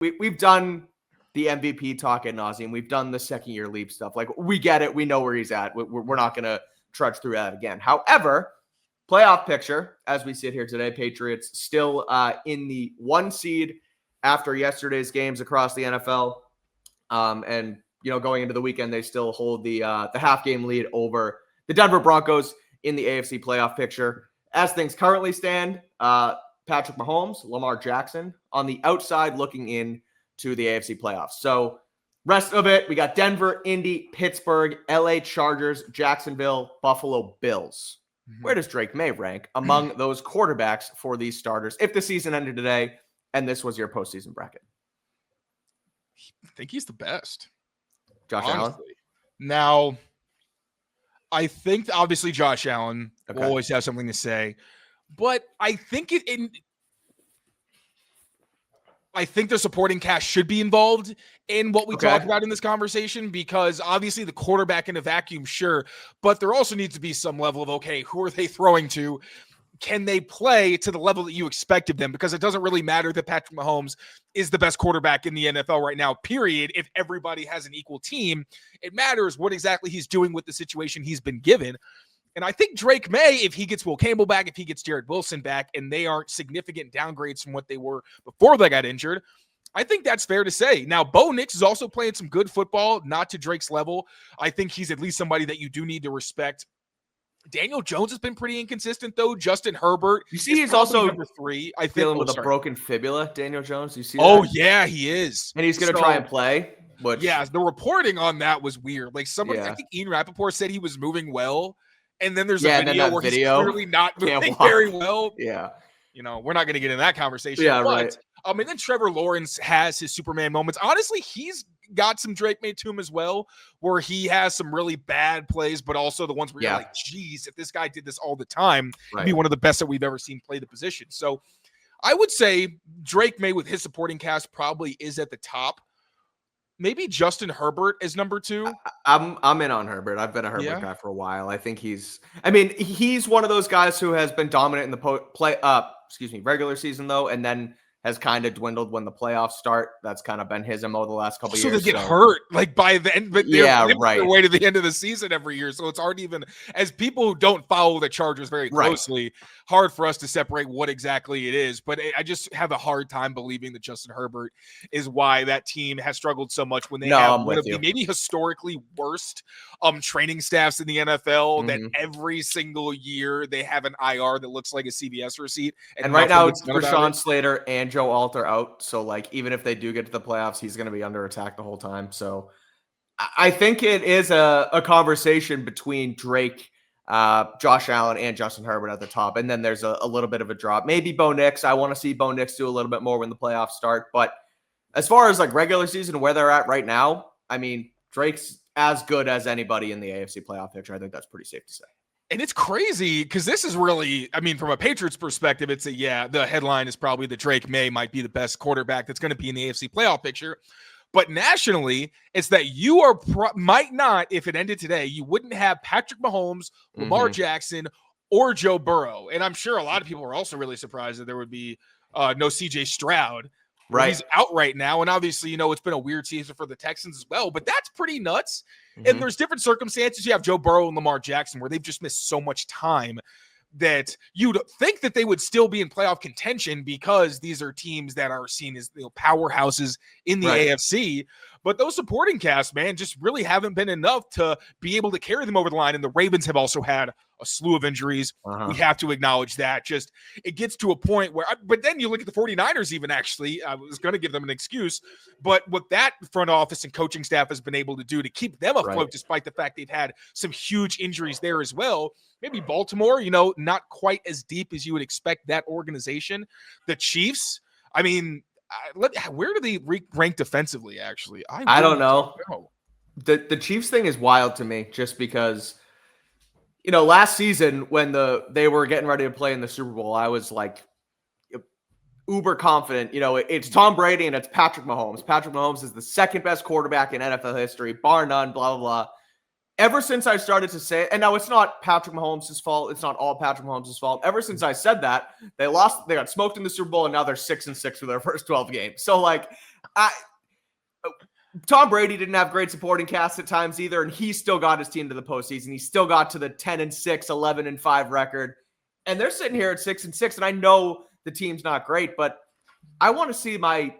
we've done the MVP talk ad nauseum. We've done the second-year leap stuff. Like, we get it. We know where he's at. We're not going to trudge through that again. However, playoff picture, as we sit here today, Patriots still in the 1 seed after yesterday's games across the NFL. And, going into the weekend, they still hold the half-game lead over the Denver Broncos in the AFC playoff picture. As things currently stand, Patrick Mahomes, Lamar Jackson on the outside looking in to the AFC playoffs. So rest of it, we got Denver, Indy, Pittsburgh, LA Chargers, Jacksonville, Buffalo Bills. Where does Drake Maye rank among those quarterbacks for these starters if the season ended today and this was your postseason bracket? I think he's the best. Josh Allen? Now, I think obviously Josh Allen will always have something to say, but I think I think the supporting cast should be involved in what we talk about in this conversation, because obviously the quarterback in a vacuum, sure, but there also needs to be some level of, okay, who are they throwing to? Can they play to the level that you expect of them? Because it doesn't really matter that Patrick Mahomes is the best quarterback in the NFL right now, period. If everybody has an equal team, it matters what exactly he's doing with the situation he's been given. And I think Drake Maye, if he gets Will Campbell back, if he gets Jared Wilson back, and they aren't significant downgrades from what they were before they got injured, I think that's fair to say. Now, Bo Nix is also playing some good football, not to Drake's level. I think he's at least somebody that you do need to respect. Daniel Jones has been pretty inconsistent, though. Justin Herbert. You see, he's also number 3. I think dealing with a broken fibula. Daniel Jones. You see? Oh that? Yeah, he is, and he's going to try and play. Which, yeah, the reporting on that was weird. Like I think Ian Rappaport said he was moving well, and then there's a video where he's clearly not moving very well. Yeah, we're not going to get into that conversation. Yeah, but, right. And then Trevor Lawrence has his Superman moments. Honestly, he's got some Drake Maye to him as well, where he has some really bad plays, but also the ones where you're like, geez, if this guy did this all the time, he'd be one of the best that we've ever seen play the position. So I would say Drake Maye with his supporting cast probably is at the top. Maybe Justin Herbert is number 2. I'm in on Herbert. I've been a Herbert guy for a while. I think he's one of those guys who has been dominant in the regular season though, and then has kind of dwindled when the playoffs start. That's kind of been his MO the last couple of years. So they get hurt like by the end, but they're their way to the end of the season every year. So it's hard even as people who don't follow the Chargers very closely, hard for us to separate what exactly it is. But I just have a hard time believing that Justin Herbert is why that team has struggled so much when they have one of the maybe historically worst training staffs in the NFL. That every single year they have an IR that looks like a CVS receipt. And right now it's Rashawn Slater and Joe Alter out. So like, even if they do get to the playoffs, he's going to be under attack the whole time. So I think it is a conversation between Drake, Josh Allen, and Justin Herbert at the top. And then there's a little bit of a drop. Maybe Bo Nix. I want to see Bo Nix do a little bit more when the playoffs start. But as far as like regular season, where they're at right now, I mean, Drake's as good as anybody in the AFC playoff picture. I think that's pretty safe to say. And it's crazy because this is really, from a Patriots perspective, it's the headline is probably that Drake Maye might be the best quarterback that's going to be in the AFC playoff picture. But nationally, it's that you might not, if it ended today, you wouldn't have Patrick Mahomes, Lamar Jackson, or Joe Burrow. And I'm sure a lot of people are also really surprised that there would be no CJ Stroud. Right. He's out right now. And obviously, it's been a weird season for the Texans as well, but that's pretty nuts. And there's different circumstances. You have Joe Burrow and Lamar Jackson where they've just missed so much time that you'd think that they would still be in playoff contention because these are teams that are seen as powerhouses in the AFC. But those supporting casts, man, just really haven't been enough to be able to carry them over the line. And the Ravens have also had a slew of injuries. We have to acknowledge that. Just it gets to a point where, but then you look at the 49ers even actually, I was going to give them an excuse, but what that front office and coaching staff has been able to do to keep them afloat, despite the fact they've had some huge injuries there as well. Maybe Baltimore, not quite as deep as you would expect that organization. The Chiefs, where do they rank defensively, actually? I don't know. The Chiefs thing is wild to me just because, last season when they were getting ready to play in the Super Bowl, I was like uber confident. It's Tom Brady and it's Patrick Mahomes. Patrick Mahomes is the second best quarterback in NFL history, bar none, blah, blah, blah. Ever since I started to say it, and now it's not Patrick Mahomes' fault. It's not all Patrick Mahomes' fault. Ever since I said that, they got smoked in the Super Bowl, and now they're 6-6 for their first 12 games. So, Tom Brady didn't have great supporting cast at times either, and he still got his team to the postseason. He still got to the 10-6, 11-5 record, and they're sitting here at 6-6. And I know the team's not great, but I want to see my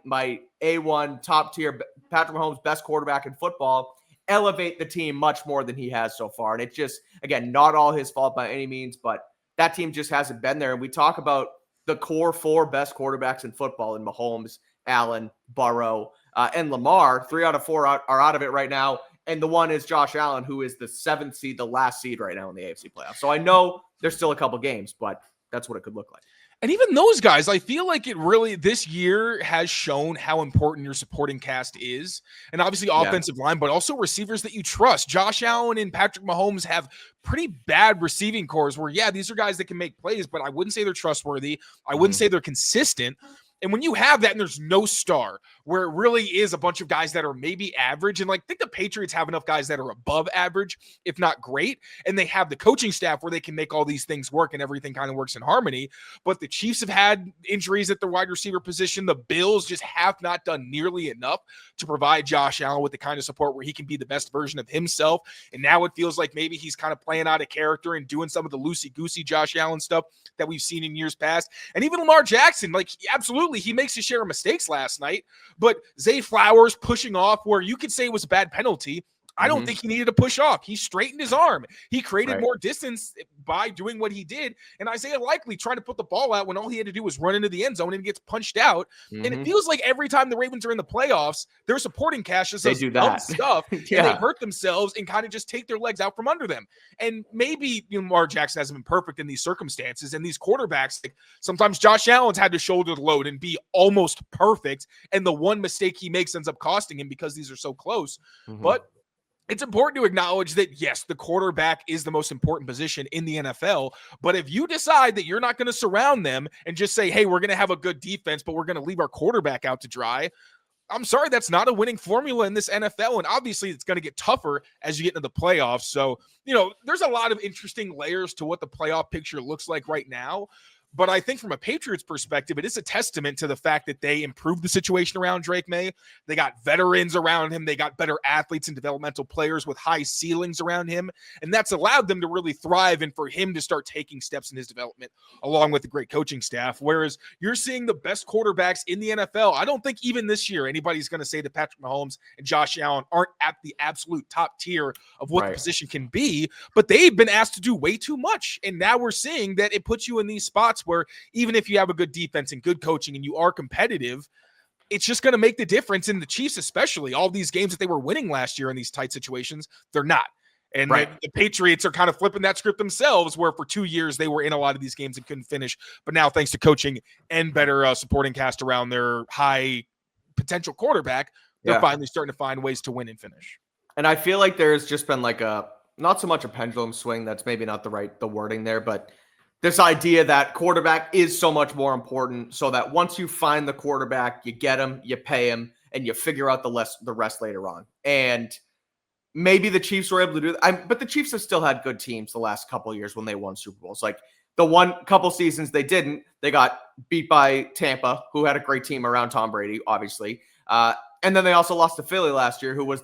A1 top tier Patrick Mahomes, best quarterback in football, elevate the team much more than he has so far. And it just, again, not all his fault by any means, but that team just hasn't been there. And we talk about the core 4 best quarterbacks in football in Mahomes, Allen, Burrow, and Lamar. 3 out of 4 are out of it right now. And the one is Josh Allen, who is the 7th seed, the last seed right now in the AFC playoffs. So I know there's still a couple games, but that's what it could look like. And even those guys, I feel like it really, this year has shown how important your supporting cast is. And obviously offensive line, but also receivers that you trust. Josh Allen and Patrick Mahomes have pretty bad receiving cores where, these are guys that can make plays, but I wouldn't say they're trustworthy. I wouldn't say they're consistent. And when you have that and there's no star, where it really is a bunch of guys that are maybe average, and like, I think the Patriots have enough guys that are above average, if not great, and they have the coaching staff where they can make all these things work and everything kind of works in harmony. But the Chiefs have had injuries at the wide receiver position. The Bills just have not done nearly enough to provide Josh Allen with the kind of support where he can be the best version of himself. And now it feels like maybe he's kind of playing out of character and doing some of the loosey-goosey Josh Allen stuff that we've seen in years past. And even Lamar Jackson, like, absolutely, he makes his share of mistakes last night, but Zay Flowers pushing off where you could say it was a bad penalty. I don't think he needed to push off. He straightened his arm. He created more distance by doing what he did. And Isaiah Likely trying to put the ball out when all he had to do was run into the end zone and gets punched out. And it feels like every time the Ravens are in the playoffs, their supporting cast just does dumb stuff and they hurt themselves and kind of just take their legs out from under them. And maybe Lamar Jackson hasn't been perfect in these circumstances. And these quarterbacks, like, sometimes Josh Allen's had to shoulder the load and be almost perfect. And the one mistake he makes ends up costing him because these are so close. But it's important to acknowledge that, yes, the quarterback is the most important position in the NFL. But if you decide that you're not going to surround them and just say, hey, we're going to have a good defense, but we're going to leave our quarterback out to dry, I'm sorry, that's not a winning formula in this NFL. And obviously it's going to get tougher as you get into the playoffs. So, there's a lot of interesting layers to what the playoff picture looks like right now. But I think from a Patriots perspective, it is a testament to the fact that they improved the situation around Drake Maye. They got veterans around him. They got better athletes and developmental players with high ceilings around him. And that's allowed them to really thrive and for him to start taking steps in his development along with the great coaching staff. Whereas you're seeing the best quarterbacks in the NFL. I don't think even this year anybody's going to say that Patrick Mahomes and Josh Allen aren't at the absolute top tier of what the position can be, but they've been asked to do way too much. And now we're seeing that it puts you in these spots where even if you have a good defense and good coaching and you are competitive, it's just going to make the difference. In the Chiefs, especially, all these games that they were winning last year in these tight situations, they're not. And the Patriots are kind of flipping that script themselves, where for 2 years they were in a lot of these games and couldn't finish. But now, thanks to coaching and better supporting cast around their high potential quarterback, they're finally starting to find ways to win and finish. And I feel like there's just been like not so much a pendulum swing. That's maybe not the wording there, but this idea that quarterback is so much more important, so that once you find the quarterback, you get him, you pay him, and you figure out the rest later on. And maybe the Chiefs were able to do that. But the Chiefs have still had good teams the last couple of years when they won Super Bowls. Like the one couple seasons they didn't, they got beat by Tampa, who had a great team around Tom Brady, obviously. And then they also lost to Philly last year, who was,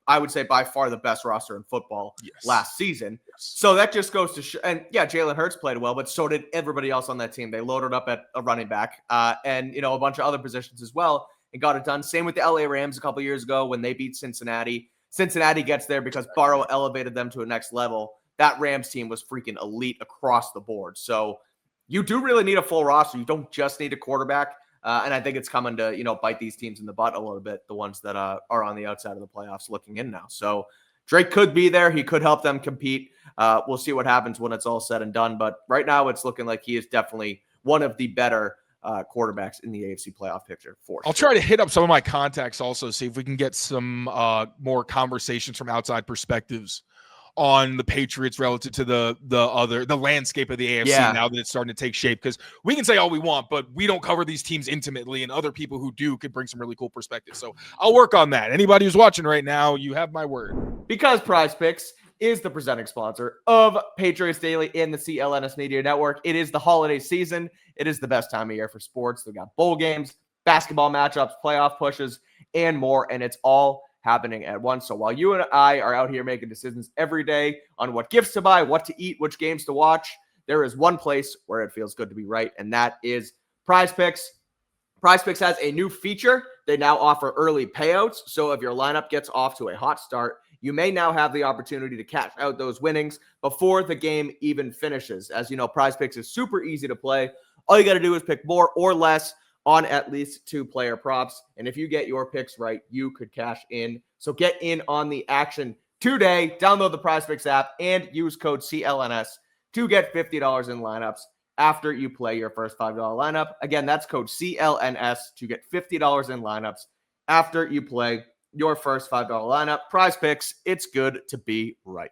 I would say, by far the best roster in football last season. So that just goes to show. And Jalen Hurts played well, but so did everybody else on that team. They loaded up at a running back and, a bunch of other positions as well and got it done. Same with the LA Rams a couple years ago when they beat Cincinnati. Cincinnati gets there because Burrow elevated them to a next level. That Rams team was freaking elite across the board. So you do really need a full roster. You don't just need a quarterback. And I think it's coming to, bite these teams in the butt a little bit, the ones that are on the outside of the playoffs looking in now. So Drake could be there. He could help them compete. We'll see what happens when it's all said and done. But right now it's looking like he is definitely one of the better quarterbacks in the AFC playoff picture for sure. I'll try to hit up some of my contacts also, see if we can get some more conversations from outside perspectives on the Patriots relative to the landscape of the AFC now that it's starting to take shape. Because we can say all we want, but we don't cover these teams intimately, and other people who do could bring some really cool perspectives. So I'll work on that. Anybody who's watching right now, you have my word. Because Prize Picks is the presenting sponsor of Patriots Daily in the CLNS Media Network. It is the holiday season. It is the best time of year for sports. They've got bowl games, basketball matchups, playoff pushes, and more. And it's all happening at once. So while you and I are out here making decisions every day on what gifts to buy, what to eat, which games to watch, there is one place where it feels good to be right, and that is Prize Picks. Prize Picks has a new feature. They now offer early payouts. So if your lineup gets off to a hot start, you may now have the opportunity to cash out those winnings before the game even finishes. As you know, Prize Picks is super easy to play. All you got to do is pick more or less on at least 2-player props. And if you get your picks right, you could cash in. So get in on the action today. Download the Prize Picks app and use code CLNS to get $50 in lineups after you play your first $5 lineup. Again, that's code CLNS to get $50 in lineups after you play your first $5 lineup. Prize Picks, it's good to be right.